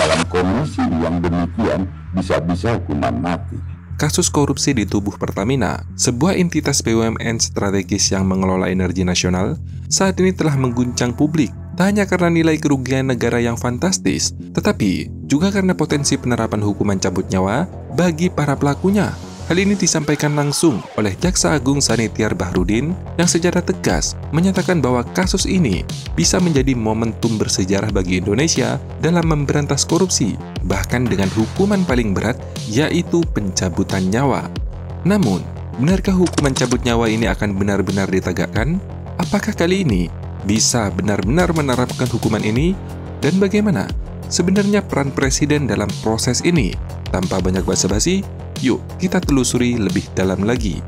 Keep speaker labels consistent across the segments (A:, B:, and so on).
A: dalam kondisi yang demikian bisa-bisa hukuman mati.
B: Kasus korupsi di tubuh Pertamina, sebuah entitas BUMN strategis yang mengelola energi nasional, saat ini telah mengguncang publik. Tak hanya karena nilai kerugian negara yang fantastis, tetapi juga karena potensi penerapan hukuman cabut nyawa bagi para pelakunya. Hal ini disampaikan langsung oleh Jaksa Agung Sanitiar Bahrudin yang secara tegas menyatakan bahwa kasus ini bisa menjadi momentum bersejarah bagi Indonesia dalam memberantas korupsi, bahkan dengan hukuman paling berat yaitu pencabutan nyawa. Namun, benarkah hukuman cabut nyawa ini akan benar-benar ditegakkan? Apakah kali ini bisa benar-benar menerapkan hukuman ini? Dan bagaimana sebenarnya peran Presiden dalam proses ini? Tanpa banyak basa-basi, yuk kita telusuri lebih dalam lagi.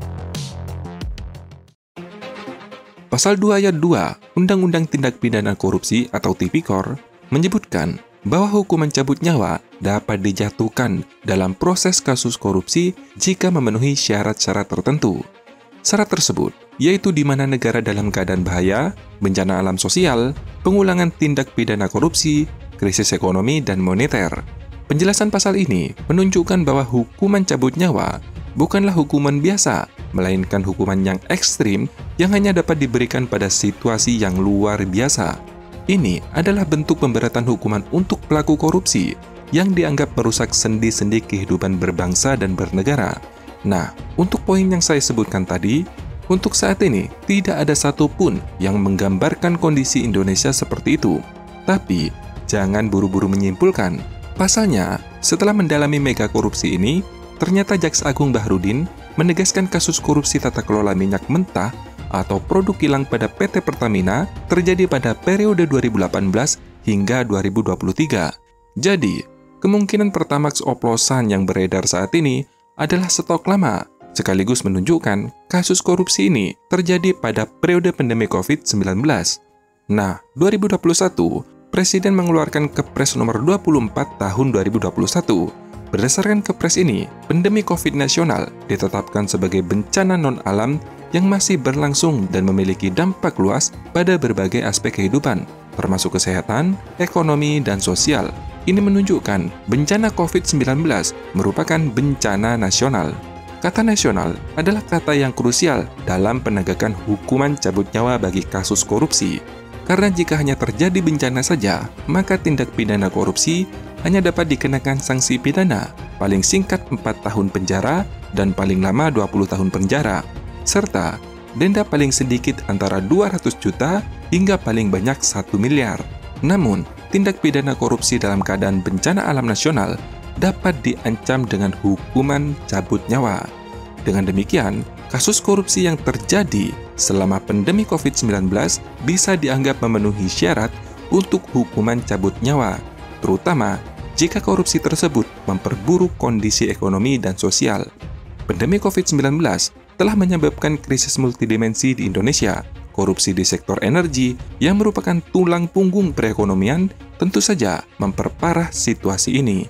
B: Pasal 2 Ayat 2 Undang-Undang Tindak Pidana Korupsi atau Tipikor menyebutkan bahwa hukuman cabut nyawa dapat dijatuhkan dalam proses kasus korupsi jika memenuhi syarat-syarat tertentu. Syarat tersebut yaitu di mana negara dalam keadaan bahaya, bencana alam sosial, pengulangan tindak pidana korupsi, krisis ekonomi dan moneter. Penjelasan pasal ini menunjukkan bahwa hukuman cabut nyawa bukanlah hukuman biasa, melainkan hukuman yang ekstrim yang hanya dapat diberikan pada situasi yang luar biasa. Ini adalah bentuk pemberatan hukuman untuk pelaku korupsi yang dianggap merusak sendi-sendi kehidupan berbangsa dan bernegara. Nah, untuk poin yang saya sebutkan tadi, untuk saat ini tidak ada satupun yang menggambarkan kondisi Indonesia seperti itu. Tapi, jangan buru-buru menyimpulkan. Pasalnya, setelah mendalami mega korupsi ini, ternyata Jaksa Agung Bahrudin menegaskan kasus korupsi tata kelola minyak mentah atau produk kilang pada PT Pertamina terjadi pada periode 2018 hingga 2023. Jadi, kemungkinan Pertamax oplosan yang beredar saat ini adalah stok lama, sekaligus menunjukkan kasus korupsi ini terjadi pada periode pandemi COVID-19. Nah, 2021, Presiden mengeluarkan Kepres nomor 24 tahun 2021. Berdasarkan Kepres ini, pandemi COVID nasional ditetapkan sebagai bencana non-alam yang masih berlangsung dan memiliki dampak luas pada berbagai aspek kehidupan, termasuk kesehatan, ekonomi, dan sosial. Ini menunjukkan bencana COVID-19 merupakan bencana nasional. Kata nasional adalah kata yang krusial dalam penegakan hukuman cabut nyawa bagi kasus korupsi. Karena jika hanya terjadi bencana saja, maka tindak pidana korupsi hanya dapat dikenakan sanksi pidana, paling singkat 4 tahun penjara dan paling lama 20 tahun penjara, serta denda paling sedikit antara 200 juta hingga paling banyak 1 miliar. Namun, tindak pidana korupsi dalam keadaan bencana alam nasional dapat diancam dengan hukuman cabut nyawa. Dengan demikian, kasus korupsi yang terjadi selama pandemi COVID-19 bisa dianggap memenuhi syarat untuk hukuman cabut nyawa, terutama jika korupsi tersebut memperburuk kondisi ekonomi dan sosial. Pandemi COVID-19 telah menyebabkan krisis multidimensi di Indonesia. Korupsi di sektor energi yang merupakan tulang punggung perekonomian tentu saja memperparah situasi ini.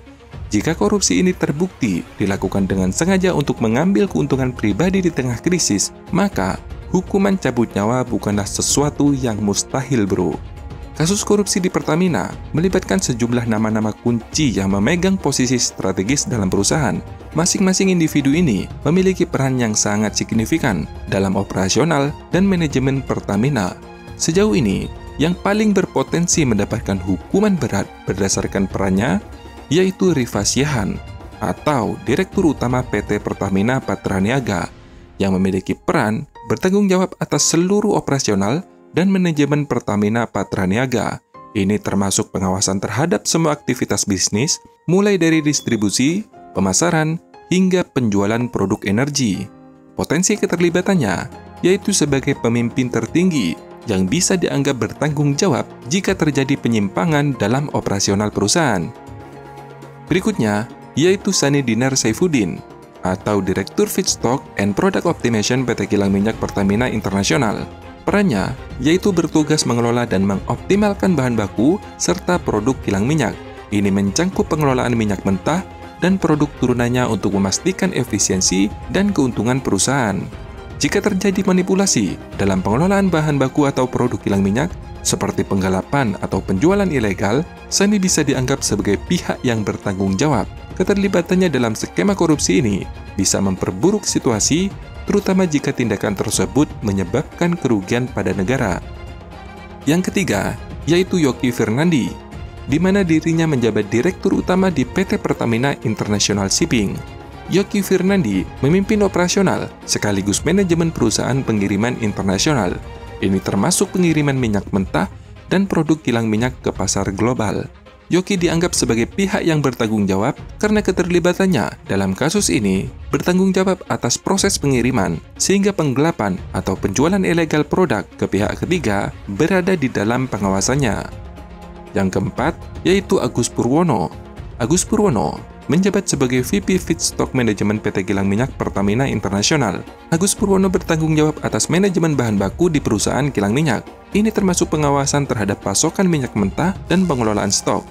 B: Jika korupsi ini terbukti dilakukan dengan sengaja untuk mengambil keuntungan pribadi di tengah krisis, maka hukuman cabut nyawa bukanlah sesuatu yang mustahil, bro. Kasus korupsi di Pertamina melibatkan sejumlah nama-nama kunci yang memegang posisi strategis dalam perusahaan. Masing-masing individu ini memiliki peran yang sangat signifikan dalam operasional dan manajemen Pertamina. Sejauh ini, yang paling berpotensi mendapatkan hukuman berat berdasarkan perannya yaitu Rifa Syahan atau Direktur Utama PT Pertamina Patraniaga yang memiliki peran bertanggung jawab atas seluruh operasional dan manajemen Pertamina Patraniaga. Ini termasuk pengawasan terhadap semua aktivitas bisnis, mulai dari distribusi, pemasaran, hingga penjualan produk energi. Potensi keterlibatannya yaitu sebagai pemimpin tertinggi yang bisa dianggap bertanggung jawab jika terjadi penyimpangan dalam operasional perusahaan. Berikutnya, yaitu Sani Dinar Saifuddin, atau Direktur Feedstock and Product Optimization PT Kilang Minyak Pertamina Internasional. Perannya yaitu bertugas mengelola dan mengoptimalkan bahan baku serta produk kilang minyak. Ini mencangkup pengelolaan minyak mentah dan produk turunannya untuk memastikan efisiensi dan keuntungan perusahaan. Jika terjadi manipulasi dalam pengelolaan bahan baku atau produk kilang minyak, seperti penggalapan atau penjualan ilegal, Sandi bisa dianggap sebagai pihak yang bertanggung jawab. Keterlibatannya dalam skema korupsi ini bisa memperburuk situasi, terutama jika tindakan tersebut menyebabkan kerugian pada negara. Yang ketiga, yaitu Yoki Fernandi, di mana dirinya menjabat Direktur Utama di PT Pertamina International Shipping. Yoki Fernandi memimpin operasional sekaligus manajemen perusahaan pengiriman internasional. Ini termasuk pengiriman minyak mentah dan produk kilang minyak ke pasar global. Yoki dianggap sebagai pihak yang bertanggung jawab karena keterlibatannya dalam kasus ini bertanggung jawab atas proses pengiriman, sehingga penggelapan atau penjualan ilegal produk ke pihak ketiga berada di dalam pengawasannya. Yang keempat, yaitu Agus Purwono. Agus Purwono menjabat sebagai VP Feedstock Manajemen PT Kilang Minyak Pertamina Internasional. Agus Purwono bertanggung jawab atas manajemen bahan baku di perusahaan kilang minyak. Ini termasuk pengawasan terhadap pasokan minyak mentah dan pengelolaan stok.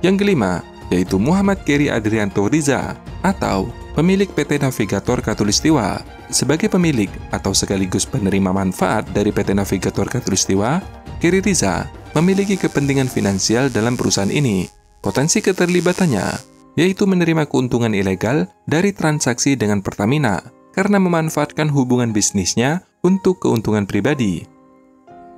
B: Yang kelima, yaitu Muhammad Keri Adrianto Riza atau pemilik PT Navigator Katulistiwa. Sebagai pemilik atau sekaligus penerima manfaat dari PT Navigator Katulistiwa, Keri Riza memiliki kepentingan finansial dalam perusahaan ini. Potensi keterlibatannya yaitu menerima keuntungan ilegal dari transaksi dengan Pertamina karena memanfaatkan hubungan bisnisnya untuk keuntungan pribadi.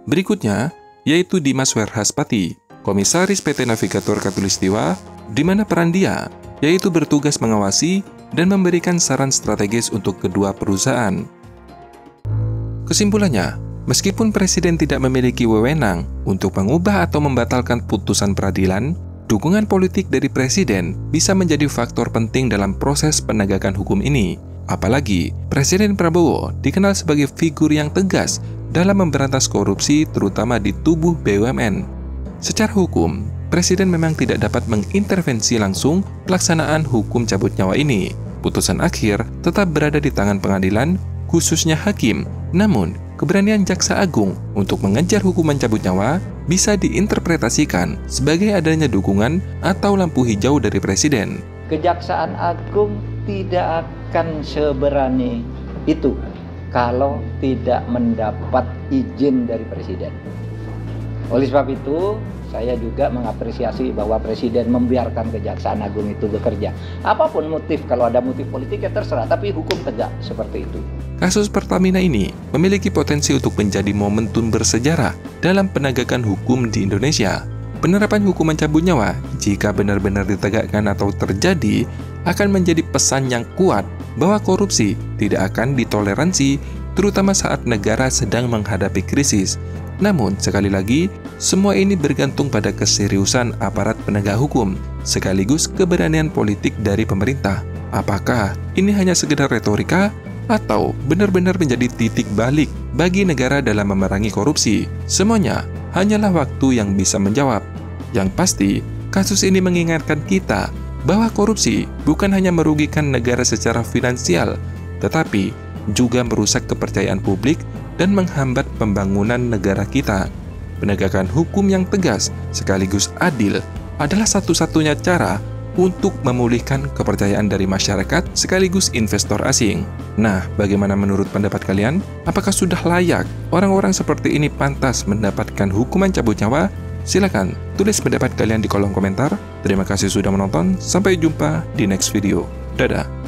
B: Berikutnya, yaitu Dimas Werhaspati, Komisaris PT Navigator Katulistiwa, di mana peran dia yaitu bertugas mengawasi dan memberikan saran strategis untuk kedua perusahaan. Kesimpulannya, meskipun Presiden tidak memiliki wewenang untuk mengubah atau membatalkan putusan peradilan, dukungan politik dari Presiden bisa menjadi faktor penting dalam proses penegakan hukum ini. Apalagi, Presiden Prabowo dikenal sebagai figur yang tegas dalam memberantas korupsi, terutama di tubuh BUMN. Secara hukum, Presiden memang tidak dapat mengintervensi langsung pelaksanaan hukum cabut nyawa ini. Putusan akhir tetap berada di tangan pengadilan, khususnya hakim. Namun, keberanian Jaksa Agung untuk mengejar hukuman cabut nyawa bisa diinterpretasikan sebagai adanya dukungan atau lampu hijau dari Presiden.
C: Kejaksaan Agung tidak akan seberani itu kalau tidak mendapat izin dari Presiden. Oleh sebab itu, saya juga mengapresiasi bahwa Presiden membiarkan Kejaksaan Agung itu bekerja. Apapun motif, kalau ada motif politik ya terserah, tapi hukum tegak seperti itu.
B: Kasus Pertamina ini memiliki potensi untuk menjadi momentum bersejarah dalam penegakan hukum di Indonesia. Penerapan hukuman cabut nyawa, jika benar-benar ditegakkan atau terjadi, akan menjadi pesan yang kuat bahwa korupsi tidak akan ditoleransi, terutama saat negara sedang menghadapi krisis. Namun, sekali lagi, semua ini bergantung pada keseriusan aparat penegak hukum, sekaligus keberanian politik dari pemerintah. Apakah ini hanya sekedar retorika, atau benar-benar menjadi titik balik bagi negara dalam memerangi korupsi? Semuanya hanyalah waktu yang bisa menjawab. Yang pasti, kasus ini mengingatkan kita bahwa korupsi bukan hanya merugikan negara secara finansial, tetapi juga merusak kepercayaan publik dan menghambat pembangunan negara kita. Penegakan hukum yang tegas sekaligus adil adalah satu-satunya cara untuk memulihkan kepercayaan dari masyarakat sekaligus investor asing. Nah, bagaimana menurut pendapat kalian? Apakah sudah layak orang-orang seperti ini pantas mendapatkan hukuman cabut nyawa? Silakan tulis pendapat kalian di kolom komentar. Terima kasih sudah menonton. Sampai jumpa di next video. Dadah.